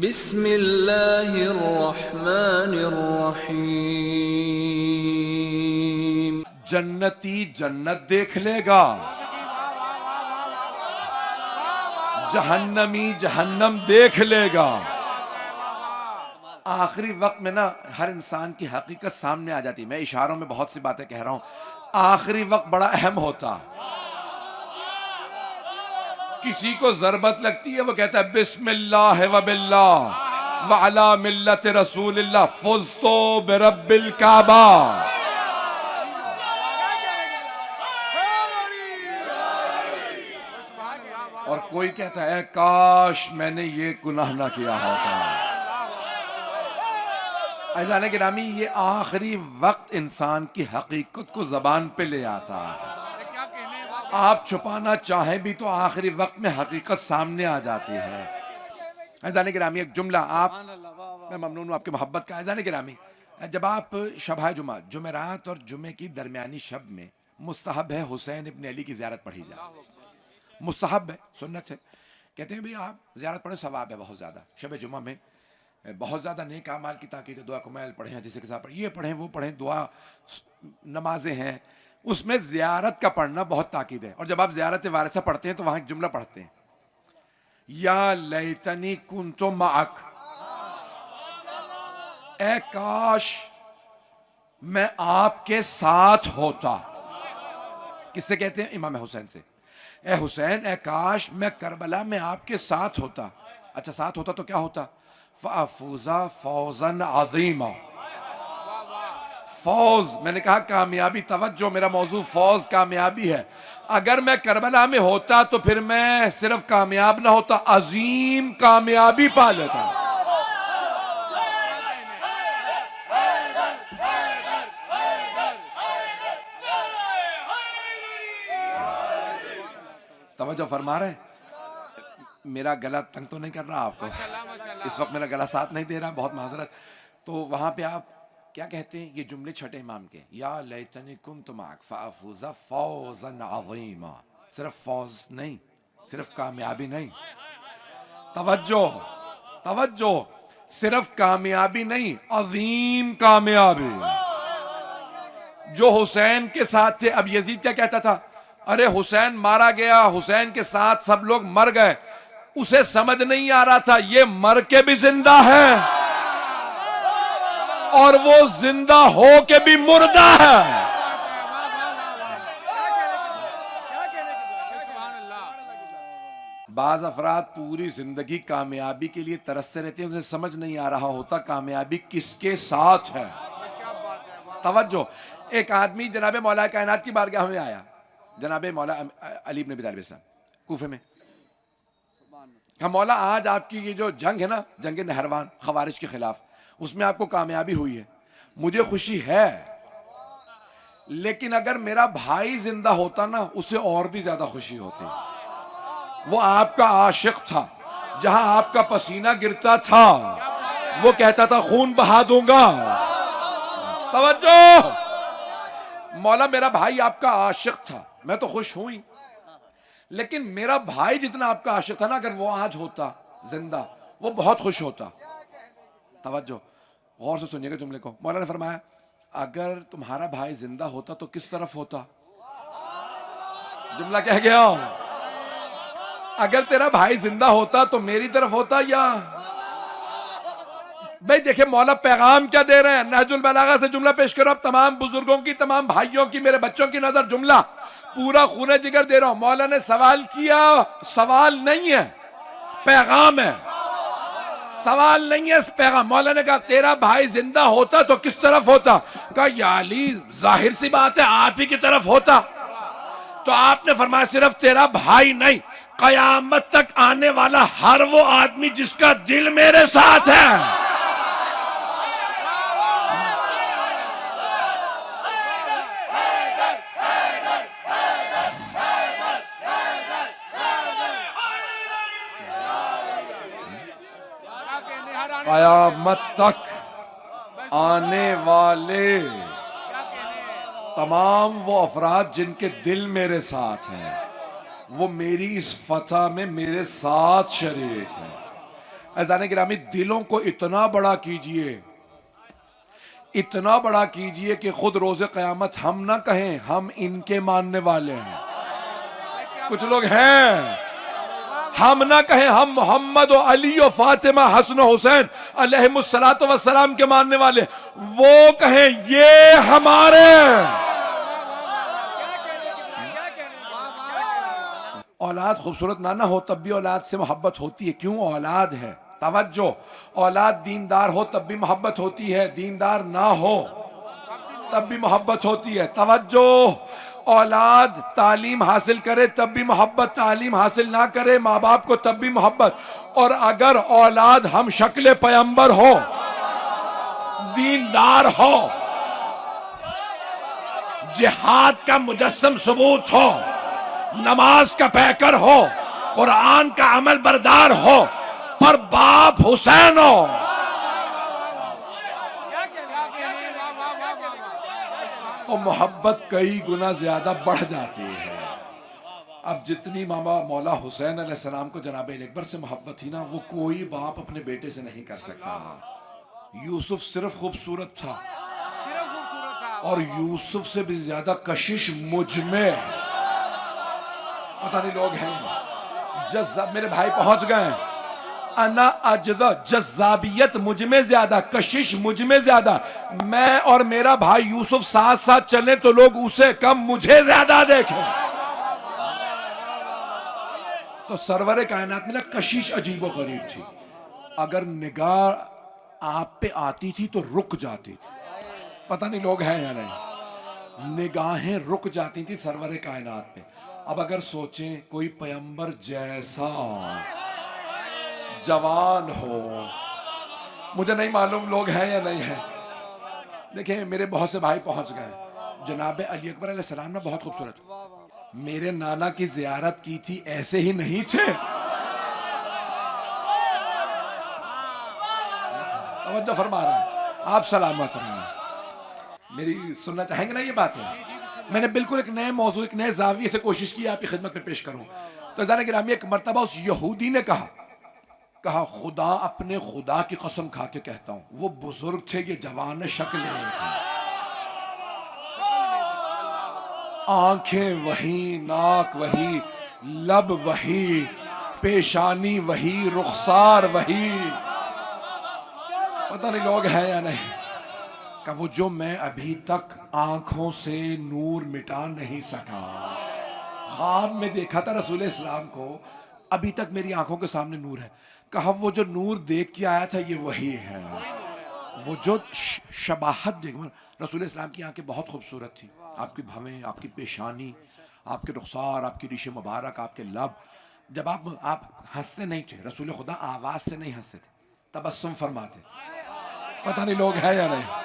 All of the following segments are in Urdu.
بسم اللہ الرحمن الرحیم۔ جنتی جنت دیکھ لے گا، جہنمی جہنم دیکھ لے گا۔ آخری وقت میں نا ہر انسان کی حقیقت سامنے آ جاتی ہے۔ میں اشاروں میں بہت سی باتیں کہہ رہا ہوں، آخری وقت بڑا اہم ہوتا۔ کسی کو ضربت لگتی ہے، وہ کہتا ہے بسم اللہ و باللہ وعلی ملت رسول اللہ فزتو برب الکعبہ۔ اور کوئی کہتا ہے کاش میں نے یہ گناہ نہ کیا ہوتا۔ عزیزان گرامی، یہ آخری وقت انسان کی حقیقت کو زبان پہ لے آتا ہے۔ آپ چھپانا چاہیں بھی تو آخری وقت میں حقیقت سامنے آ جاتی ہے۔ عزیزان گرامی، ایک جملہ میں ممنون ہوں آپ کی محبت کا۔ عزیزان گرامی، جب آپ شب جمعہ جمعرات اور جمعے کی درمیانی شب میں مستحب ہے حسین ابن علی کی زیارت پڑھی جائے، مستحب ہے، سنت ہے۔ کہتے ہیں بھی آپ زیارت پڑھیں، ثواب ہے بہت زیادہ۔ شب جمعہ میں بہت زیادہ نیک اعمال کی تاکید ہے، دعا کمیل پڑھیں، جسے کے ساتھ پڑھیں، یہ پڑھیں وہ پڑھیں، دعا نمازیں ہیں، اس میں زیارت کا پڑھنا بہت تاکید ہے۔ اور جب آپ زیارت وارثہ پڑھتے ہیں تو وہاں ایک جملہ پڑھتے ہیں، یا لیتنی کنت معک، اے کاش میں آپ کے ساتھ ہوتا۔ کس سے کہتے ہیں؟ امام حسین سے۔ اے حسین، اے کاش میں کربلا میں آپ کے ساتھ ہوتا۔ اچھا ساتھ ہوتا تو کیا ہوتا؟ فَأَفُوزَ فَوْزًا عَظِيمًا۔ فوز، میں نے کہا کامیابی، توجہ، میرا موضوع فوز، کامیابی ہے۔ اگر میں کربلا میں ہوتا تو پھر میں صرف کامیاب نہ ہوتا، عظیم کامیابی پا لیتا۔ توجہ فرما رہے ہیں؟ میرا گلا تنگ تو نہیں کر رہا آپ کو؟ اس وقت میرا گلا ساتھ نہیں دے رہا، بہت معذرت۔ تو وہاں پہ آپ کیا کہتے ہیں؟ یہ جملے چھٹے امام کے، یا لیتنی کنت معک فافوز فوزا عظیما۔ صرف فوز نہیں، صرف کامیابی نہیں، توجہ توجہ، صرف کامیابی نہیں، عظیم کامیابی۔ جو حسین کے ساتھ تھے، اب یزید کیا کہتا تھا؟ ارے حسین مارا گیا، حسین کے ساتھ سب لوگ مر گئے۔ اسے سمجھ نہیں آ رہا تھا یہ مر کے بھی زندہ ہے اور وہ زندہ ہو کے بھی مردہ ہے۔ بعض افراد پوری زندگی کامیابی کے لیے ترستے رہتے ہیں، انہیں سمجھ نہیں آ رہا ہوتا کامیابی کس کے ساتھ ہے۔ توجہ، ایک آدمی جناب مولا کائنات کی بارگاہ میں آیا، جناب مولا علی بن ابی طالب صاحب کوفے میں، کہ مولا آج آپ کی یہ جو جنگ ہے نا، جنگ نہروان خوارج کے خلاف، اس میں آپ کو کامیابی ہوئی ہے، مجھے خوشی ہے، لیکن اگر میرا بھائی زندہ ہوتا نا اسے اور بھی زیادہ خوشی ہوتی۔ وہ آپ کا عاشق تھا، جہاں آپ کا پسینہ گرتا تھا وہ کہتا تھا خون بہا دوں گا۔ توجہ، مولا میرا بھائی آپ کا عاشق تھا، میں تو خوش ہوئی، لیکن میرا بھائی جتنا آپ کا عاشق تھا نا، اگر وہ آج ہوتا زندہ وہ بہت خوش ہوتا۔ توجہ، غور سے سنیے گا جملے کو۔ مولا نے فرمایا اگر تمہارا بھائی زندہ ہوتا تو کس طرف ہوتا؟ جملہ کہہ گیا، اگر تیرا بھائی زندہ ہوتا تو میری طرف ہوتا یا؟ بھئی دیکھیں مولا پیغام کیا دے رہے ہیں۔ نہج البلاغہ سے جملہ پیش کرو، اب تمام بزرگوں کی، تمام بھائیوں کی، میرے بچوں کی نظر، جملہ پورا خون جگر دے رہا ہوں۔ مولا نے سوال کیا، سوال نہیں ہے، پیغام ہے، سوال نہیں ہے، پیغام۔ مولا نے کہا تیرا بھائی زندہ ہوتا تو کس طرف ہوتا؟ کہا یا علی ظاہر سی بات ہے آپ ہی کی طرف ہوتا۔ تو آپ نے فرمایا صرف تیرا بھائی نہیں، قیامت تک آنے والا ہر وہ آدمی جس کا دل میرے ساتھ ہے۔ قیامت تک آنے والے تمام وہ افراد جن کے دل میرے ساتھ ہیں، وہ میری اس فتح میں میرے ساتھ شریک ہیں۔ عزیزان گرامی دلوں کو اتنا بڑا کیجئے، اتنا بڑا کیجئے کہ خود روز قیامت ہم نہ کہیں ہم ان کے ماننے والے ہیں. کچھ لوگ ہیں ہم نہ کہیں ہم محمد و علی و فاطمہ حسن و حسین علیہم السلام کے ماننے والے، وہ کہیں یہ ہمارے ہیں. اولاد خوبصورت نہ ہو تب بھی اولاد سے محبت ہوتی ہے. کیوں؟ اولاد ہے. توجہ، اولاد دیندار ہو تب بھی محبت ہوتی ہے، دیندار نہ ہو تب بھی محبت ہوتی ہے. توجہ، اولاد تعلیم حاصل کرے تب بھی محبت، تعلیم حاصل نہ کرے ماں باپ کو تب بھی محبت. اور اگر اولاد ہم شکل پیغمبر ہو، دیندار ہو، جہاد کا مجسم ثبوت ہو، نماز کا پیکر ہو، قرآن کا عمل بردار ہو، اور باپ حسین ہو، تو محبت کئی گنا زیادہ بڑھ جاتی ہے. اب جتنی ماما مولا حسین علیہ السلام کو جناب علی اکبر سے محبت تھی نا، وہ کوئی باپ اپنے بیٹے سے نہیں کر سکتا. یوسف صرف خوبصورت تھا، اور یوسف سے بھی زیادہ کشش مجھ میں. پتہ نہیں لوگ ہیں میرے بھائی پہنچ گئے ہیں. انا اجزا، جذابیت مجھ میں زیادہ، کشش مجھ میں زیادہ. میں اور میرا بھائی یوسف ساتھ ساتھ چلیں تو لوگ اسے کم مجھے زیادہ دیکھیں. تو سرور کائنات میں نا کشش عجیب و غریب تھی. اگر نگاہ آپ پہ آتی تھی تو رک جاتی تھی. پتہ نہیں لوگ ہیں یا نہیں، نگاہیں رک جاتی تھی سرور کائنات پہ. اب اگر سوچیں کوئی پیغمبر جیسا جوان ہو، مجھے نہیں معلوم لوگ ہیں یا نہیں ہیں. دیکھیں میرے بہت سے بھائی پہنچ گئے. جناب علی اکبر علیہ السلام نا بہت خوبصورت. میرے نانا کی زیارت کی تھی، ایسے ہی نہیں تھے. توجہ فرما رہے ہیں آپ، سلامت رہنا. میری سننا چاہیں گے نا یہ باتیں؟ میں نے بالکل ایک نئے موضوع، ایک نئے زاویے سے کوشش کی آپ کی خدمت میں پیش کروں. تو عزیزان گرامی ایک مرتبہ اس یہودی نے کہا خدا اپنے خدا کی قسم کھا کے کہتا ہوں، وہ بزرگ تھے، یہ جوان شکل ایک ہیں. آنکھیں وہی، ناک وہی، لب وہی، پیشانی وہی، رخسار وہی. پتہ نہیں لوگ ہیں یا نہیں کہ وہ جو میں ابھی تک آنکھوں سے نور مٹا نہیں سکا. خواب میں دیکھا تھا رسول اسلام کو، ابھی تک میری آنکھوں کے سامنے نور ہے. کہا وہ جو نور دیکھ کے آیا تھا یہ وہی ہے. وہ جو شباہت دیکھ، رسول اسلام کی آنکھیں بہت خوبصورت تھی. آپ کی بھویں، آپ کی پیشانی، آپ کے رخسار، آپ کی ریش مبارک، آپ کے لب. جب آپ ہنستے نہیں تھے، رسول خدا آواز سے نہیں ہنستے تھے، تبسم فرماتے تھے. پتہ نہیں لوگ ہیں یا نہیں.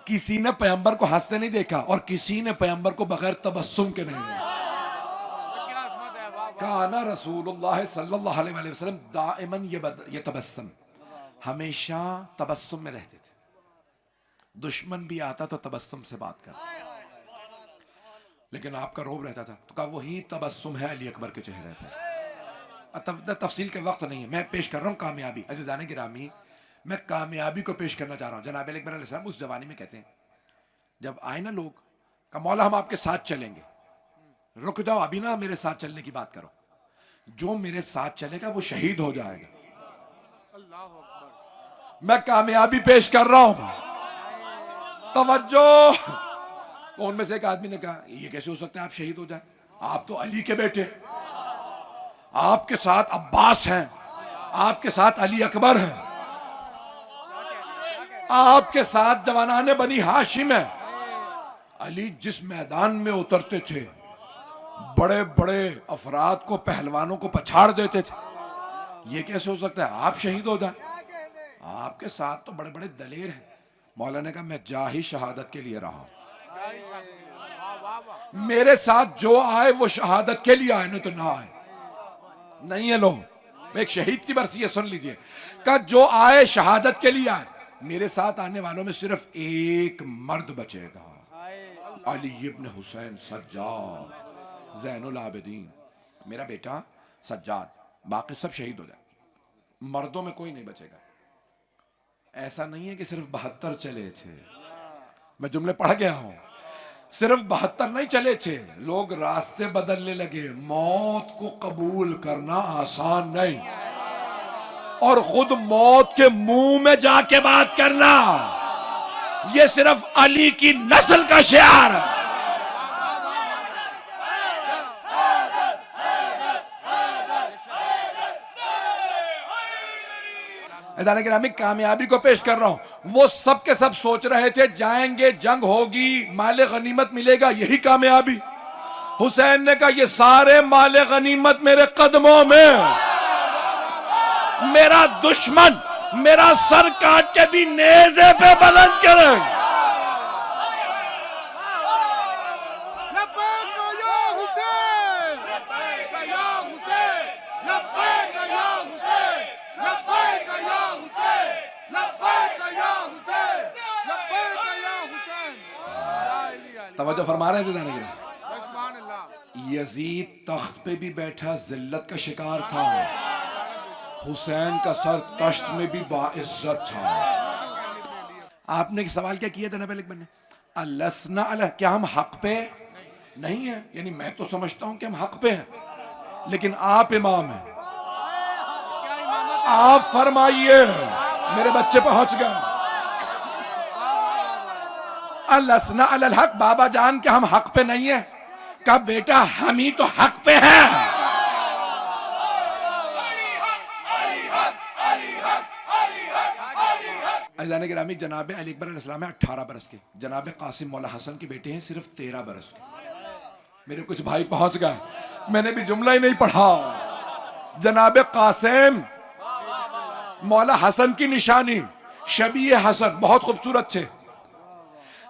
کسی نے پیغمبر کو ہنستے نہیں دیکھا، اور کسی نے پیغمبر کو بغیر تبسم کے نہیں دیکھا. کانا رسول اللہ صلی اللہ علیہ وسلم دائماً یتبسم، ہمیشہ تبسم میں رہتے تھے. دشمن بھی آتا تو تبسم سے بات کرتا، لیکن آپ کا روب رہتا تھا. تو کہا وہی تبسم ہے علی اکبر کے چہرے پہ. تفصیل کے وقت نہیں ہے، میں پیش کر رہا ہوں کامیابی. عزیزان گرامی، میں کامیابی کو پیش کرنا چاہ رہا ہوں. جناب علی اکبر علیہ السلام اس جوانی میں کہتے ہیں، جب آئے نا لوگ کہ مولا ہم آپ کے ساتھ چلیں گے. رک جاؤ، ابھی نہ میرے ساتھ چلنے کی بات کرو. جو میرے ساتھ چلے گا وہ شہید ہو جائے گا. میں کامیابی پیش کر رہا ہوں. توجہ. ان میں سے ایک آدمی نے کہا یہ کیسے ہو سکتا ہے آپ شہید ہو جائیں؟ آپ تو علی کے بیٹے، آپ کے ساتھ عباس ہیں، آپ کے ساتھ علی اکبر ہیں، آپ کے ساتھ جوانان بنی ہاشم ہیں. علی جس میدان میں اترتے تھے بڑے بڑے افراد کو، پہلوانوں کو پچھاڑ دیتے تھے. یہ کیسے ہو سکتا ہے آپ شہید ہو جائیں؟ آپ کے ساتھ تو بڑے بڑے دلیر ہیں. مولا نے کہا میں جاہی شہادت کے لیے رہا ہوں. میرے ساتھ جو آئے وہ شہادت کے لیے آئے، نہیں تو نہ آئے. نہیں ہے لوگ، ایک شہید کی برسی ہے، سن لیجئے. کہ جو آئے شہادت کے لیے آئے. میرے ساتھ آنے والوں میں صرف ایک مرد بچے گا، علی ابن حسین سجاد زین العابدین، میرا بیٹا سجاد. باقی سب شہید ہو جائے. مردوں میں کوئی نہیں بچے گا. ایسا نہیں ہے کہ صرف 72 چلے تھے, میں جملے پڑھ گیا ہوں, صرف 72 نہیں چلے تھے, لوگ راستے بدلنے لگے. موت کو قبول کرنا آسان نہیں, اور خود موت کے منہ میں جا کے بات کرنا یہ صرف علی کی نسل کا شعار ہے. عزیزان گرامی, کامیابی کو پیش کر رہا ہوں. وہ سب کے سب سوچ رہے تھے جائیں گے, جنگ ہوگی, مال غنیمت ملے گا, یہی کامیابی. حسین نے کہا یہ سارے مال غنیمت میرے قدموں میں, میرا دشمن میرا سر کاٹ کے بھی نیزے پہ بلند کرے. توجہ فرما رہے تھے. یزید تخت پہ بھی بیٹھا ذلت کا شکار تھا, حسین کا سر تشت میں بھی باعزت تھا. آپ نے ایک سوال کیا کیا تھا نا پہلے بننے, السنا علی, کیا ہم حق پہ نہیں ہیں؟ یعنی میں تو سمجھتا ہوں کہ ہم حق پہ ہیں, لیکن آپ امام ہیں, آپ فرمائیے. میرے بچے پہنچ گئے. السنا علی الحق, بابا جان کہ ہم حق پہ نہیں ہیں؟ کہا بیٹا ہم ہی تو حق پہ ہیں. عزیزان گرامی, جناب علی اکبر علیہ السلام 18 برس کے, جناب قاسم مولا حسن کے بیٹے ہیں صرف 13 برس کے. میرے کچھ بھائی پہنچ گئے, میں نے بھی جملہ ہی نہیں پڑھا. جناب قاسم مولا حسن کی نشانی شبیہ حسن, بہت خوبصورت تھے.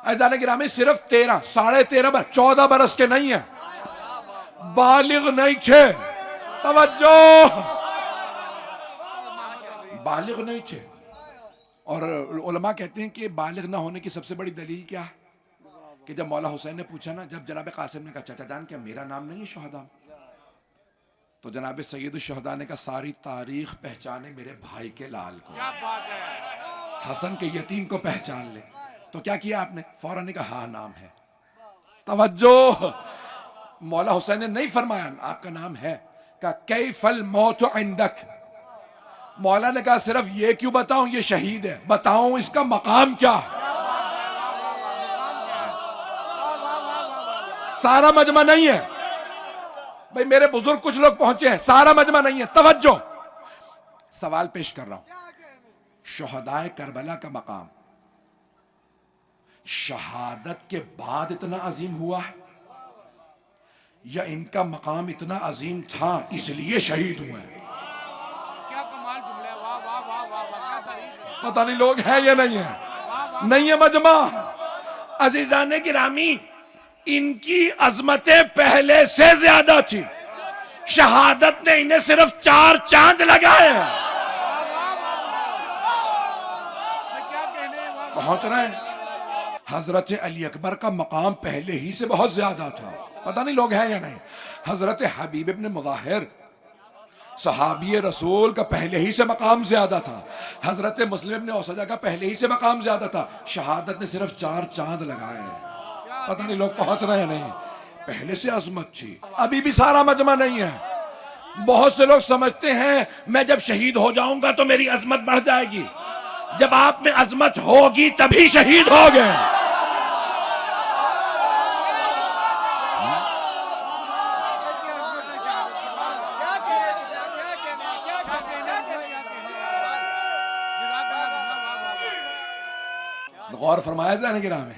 عزیزان گرامی صرف 13, 13.5 برس, 14 برس کے نہیں ہیں, بالغ نہیں تھے. توجہ, بالغ نہیں تھے. اور علماء کہتے ہیں کہ بالغ نہ ہونے کی سب سے بڑی دلیل کیا ہے کہ جب مولا حسین نے پوچھا نا, جب جناب قاسم نے کہا چچا جان کیا میرا نام نہیں ہے شہداء, تو جناب سید الشہداء نے کہا ساری تاریخ پہچانے میرے بھائی کے لال کو, حسن کے یتیم کو پہچان لے. تو کیا کیا آپ نے؟ فوراً نے کہا ہاں نام ہے. توجہ, مولا حسین نے نہیں فرمایا آپ کا نام ہے, کہا کیف الموت عندک. مولا نے کہا صرف یہ کیوں بتاؤں, یہ شہید ہے, بتاؤں اس کا مقام کیا ہے. سارا مجمع نہیں ہے بھئی, میرے بزرگ کچھ لوگ پہنچے ہیں, سارا مجمع نہیں ہے. توجہ, سوال پیش کر رہا ہوں. شہدائے کربلا کا مقام شہادت کے بعد اتنا عظیم ہوا ہے, یا ان کا مقام اتنا عظیم تھا اس لیے شہید ہوئے ہیں؟ پتہ نہیں لوگ ہیں یا نہیں ہیں, نہیں ہے مجمع. عزیزان گرامی, ان کی عظمتیں پہلے سے زیادہ تھی, شہادت نے انہیں صرف 4 چاند لگائے ہیں. پہنچ رہے ہیں. حضرت علی اکبر کا مقام پہلے ہی سے بہت زیادہ تھا, پتہ نہیں لوگ ہیں یا نہیں. حضرت حبیب ابن مظاہر صحابی رسول کا پہلے ہی سے مقام زیادہ تھا. حضرت مسلم ابن اوسجہ کا پہلے ہی سے مقام زیادہ تھا. شہادت نے صرف 4 چاند لگائے ہیں. پتہ نہیں لوگ پہنچ رہے ہیں نہیں. پہلے سے عظمت تھی, ابھی بھی سارا مجمع نہیں ہے. بہت سے لوگ سمجھتے ہیں میں جب شہید ہو جاؤں گا تو میری عظمت بڑھ جائے گی. جب آپ میں عظمت ہوگی تبھی شہید ہو گئے. غور فرمایا جانے کی راہ میں,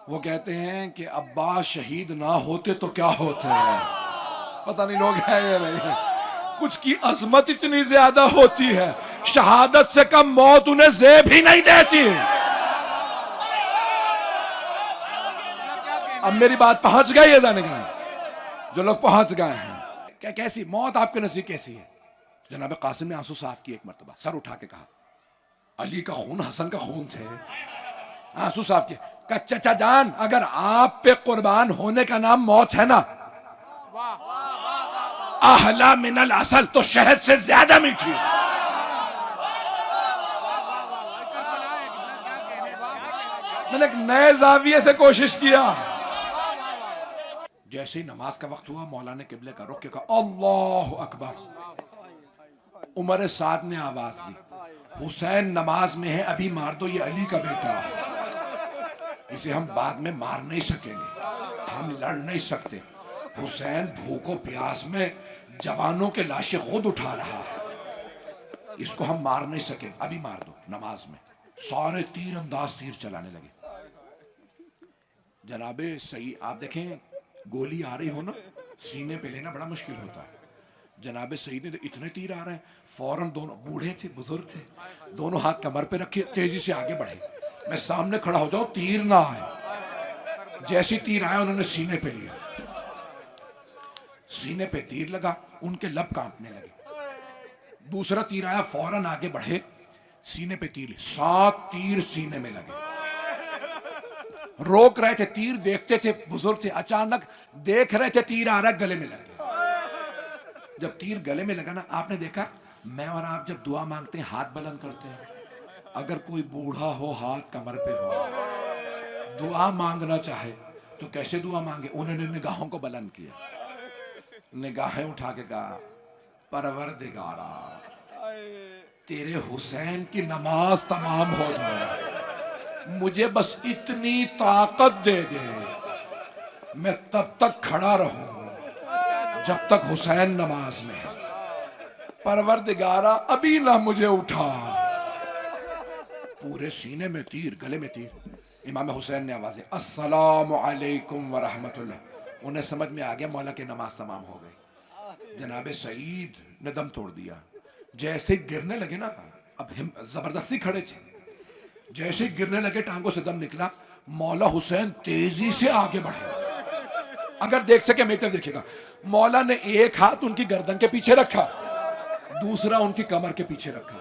وہ کہتے ہیں کہ عباس شہید نہ ہوتے تو کیا ہوتے ہیں. پتہ نہیں لوگ ہیں یا نہیں. کچھ کی عظمت اتنی زیادہ ہوتی ہے, شہادت سے کم موت انہیں زیب ہی نہیں دیتی. اب میری بات پہنچ گئی ہے جانے کا, جو لوگ پہنچ گئے ہیں. کیسی موت آپ کے نصیب کیسی ہے؟ جناب قاسم نے آنسو صاف کی, ایک مرتبہ سر اٹھا کے کہا علی کا خون حسن کا خون تھے. آنسو صاف کیا, کہ چچا جان اگر آپ پہ قربان ہونے کا نام موت ہے نا, احلا من العسل, تو شہد سے زیادہ میٹھی. میں نے ایک نئے زاویے سے کوشش کیا. جیسے ہی نماز کا وقت ہوا مولا نے قبلے کا رخ کیا، کہا اللہ اکبر. عمر سعد نے آواز دی، حسین نماز میں ہے، ابھی مار دو، یہ علی کا بیٹا ہے، اسے ہم بعد میں مار نہیں سکیں گے، ہم لڑ نہیں سکتے. حسین بھوک و پیاس میں جوانوں کے لاشیں خود اٹھا رہا ہے، اس کو ہم مار نہیں سکیں، ابھی مار دو نماز میں. سارے تیر انداز تیر چلانے لگے. جناب سعید، آپ دیکھیں گولی آ رہی ہو نا، سینے پہ لینا بڑا مشکل ہوتا ہے. جناب سعید نے اتنے تیر آ رہے ہیں، فوراً دونوں بوڑھے تھے، بزرگ تھے، دونوں ہاتھ کمر پہ رکھے، تیزی سے آگے بڑھے. میں سامنے کھڑا ہو جاؤں تیر نہ آئے. جیسی تیر آیا انہوں نے سینے پہ لیا، سینے پہ تیر لگا، ان کے لب کانپنے لگے. دوسرا تیر آیا، فوراً آگے بڑھے، سینے پہ تیر لی، 7 تیر سینے میں لگے. روک رہے تھے، تیر دیکھتے تھے، بزرگ تھے، اچانک دیکھ رہے تھے تیر آ رہا ہے، گلے میں لگ گیا. جب تیر گلے میں لگا نا، آپ نے دیکھا میں اور آپ جب دعا مانگتے ہیں ہاتھ بلند کرتے ہیں. اگر کوئی بوڑھا ہو ہاتھ کمر پہ ہو دعا مانگنا چاہے تو کیسے دعا مانگے؟ انہوں نے نگاہوں کو بلند کیا، نگاہیں اٹھا کے کہا پروردگارا تیرے حسین کی نماز تمام ہو جائے، مجھے بس اتنی طاقت دے دے، میں تب تک کھڑا رہوں جب تک حسین نماز میں ہے. پروردگارا ابھی نہ مجھے اٹھا. پورے سینے میں تیر، گلے میں تیر. امام حسین نے آواز دی السلام علیکم ورحمت اللہ. انہیں سمجھ میں آ گیا مولا کی نماز تمام ہو گئی. جناب سعید نے دم توڑ دیا. جیسے گرنے لگے نا، اب زبردستی کھڑے تھے، جیسے گرنے لگے ٹانگوں سے دم نکلا. مولا حسین تیزی سے آگے بڑھے. اگر دیکھ سکے میٹر دیکھے گا، مولا نے ایک ہاتھ ان کی گردن کے پیچھے رکھا، دوسرا ان کی کمر کے پیچھے رکھا.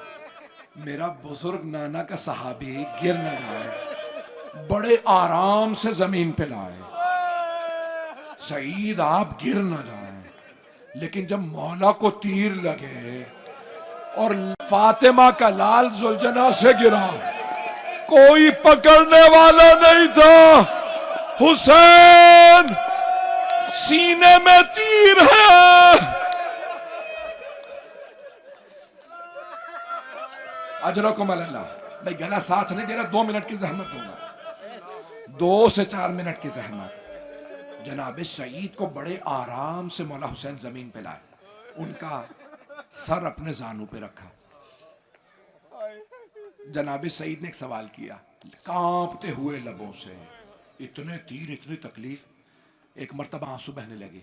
میرا بزرگ نانا کا صحابی گر نہ جائے، بڑے آرام سے زمین پہ لائے. سعید آپ گر نہ جائیں. لیکن جب مولا کو تیر لگے اور فاطمہ کا لال ذوالجناح سے گرا، کوئی پکڑنے والا نہیں تھا. حسین سینے میں تیر ہے. اجرکم اللہ. بھائی گلا ساتھ نہیں دے رہا، 2 منٹ کی زحمت دوں گا، 2 سے 4 منٹ کی زحمت. جناب سعید کو بڑے آرام سے مولا حسین زمین پہ لائے، ان کا سر اپنے زانوں پہ رکھا. جناب سعید نے ایک سوال کیا کانپتے ہوئے لبوں سے، اتنے تیر، اتنی تکلیف. ایک مرتبہ آنسو بہنے لگے.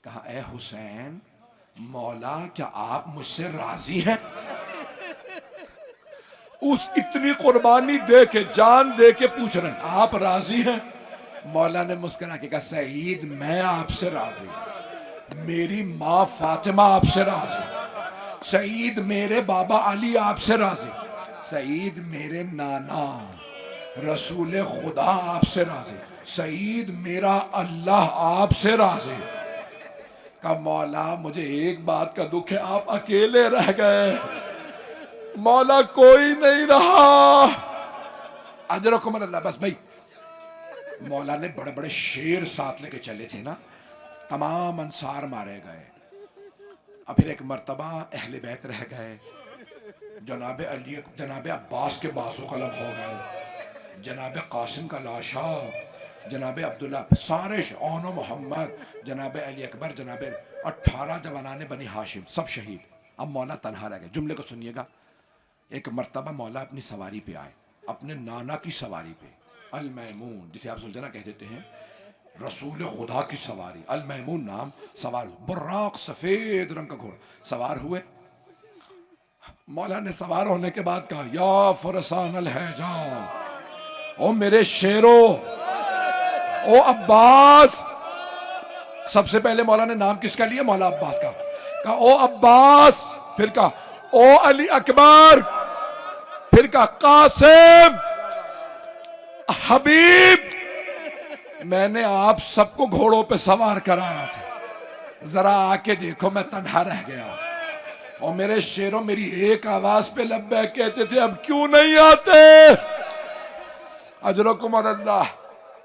کہا اے حسین، مولا کیا آپ مجھ سے راضی ہیں؟ اس اتنی قربانی دے کے، جان دے کے پوچھ رہے ہیں آپ راضی ہیں؟ مولا نے مسکرا کے کہا سعید میں آپ سے راضی ہوں، میری ماں فاطمہ آپ سے راضی، سعید میرے بابا علی آپ سے راضی، سعید میرے نانا رسول خدا آپ سے راضی، سعید میرا اللہ آپ سے راضی. کہا مولا مجھے ایک بات کا دکھ ہے، آپ اکیلے رہ گئے. مولا کوئی نہیں رہا. اجرکم اللہ. بس بھائی مولا نے بڑے بڑے شیر ساتھ لے کے چلے تھے نا، تمام انصار مارے گئے. اب پھر ایک مرتبہ اہل بیت رہ گئے. جناب علی، جناب عباس کے بازو قلم ہو گئے، جناب قاسم کا لاشا، جناب عبداللہ، سارے اون و محمد، جناب علی اکبر، جناب 18 جوانان بنی ہاشم سب شہید. اب مولا تنہا رہ گئے. جملے کو سنیے گا. ایک مرتبہ مولا اپنی سواری پہ آئے، اپنے نانا کی سواری پہ، المیمون جسے آپ ذوالجناح کہہ دیتے ہیں، رسول خدا کی سواری، المیمون نام، سوار براق سفید رنگ کا گھوڑا سوار ہوئے. مولا نے سوار ہونے کے بعد کہا یا فرسان الحجا، او میرے شیرو، او عباس. سب سے پہلے مولا نے نام کس کا لیا؟ مولا عباس کا. کہا او عباس، پھر کہا او علی اکبر، پھر کہا قاسم، حبیب. میں نے آپ سب کو گھوڑوں پہ سوار کرایا تھا، ذرا آ کے دیکھو میں تنہا رہ گیا. اور میرے شیروں میری ایک آواز پہ لبیک کہتے تھے، اب کیوں نہیں آتے؟ اجرکم علی اللہ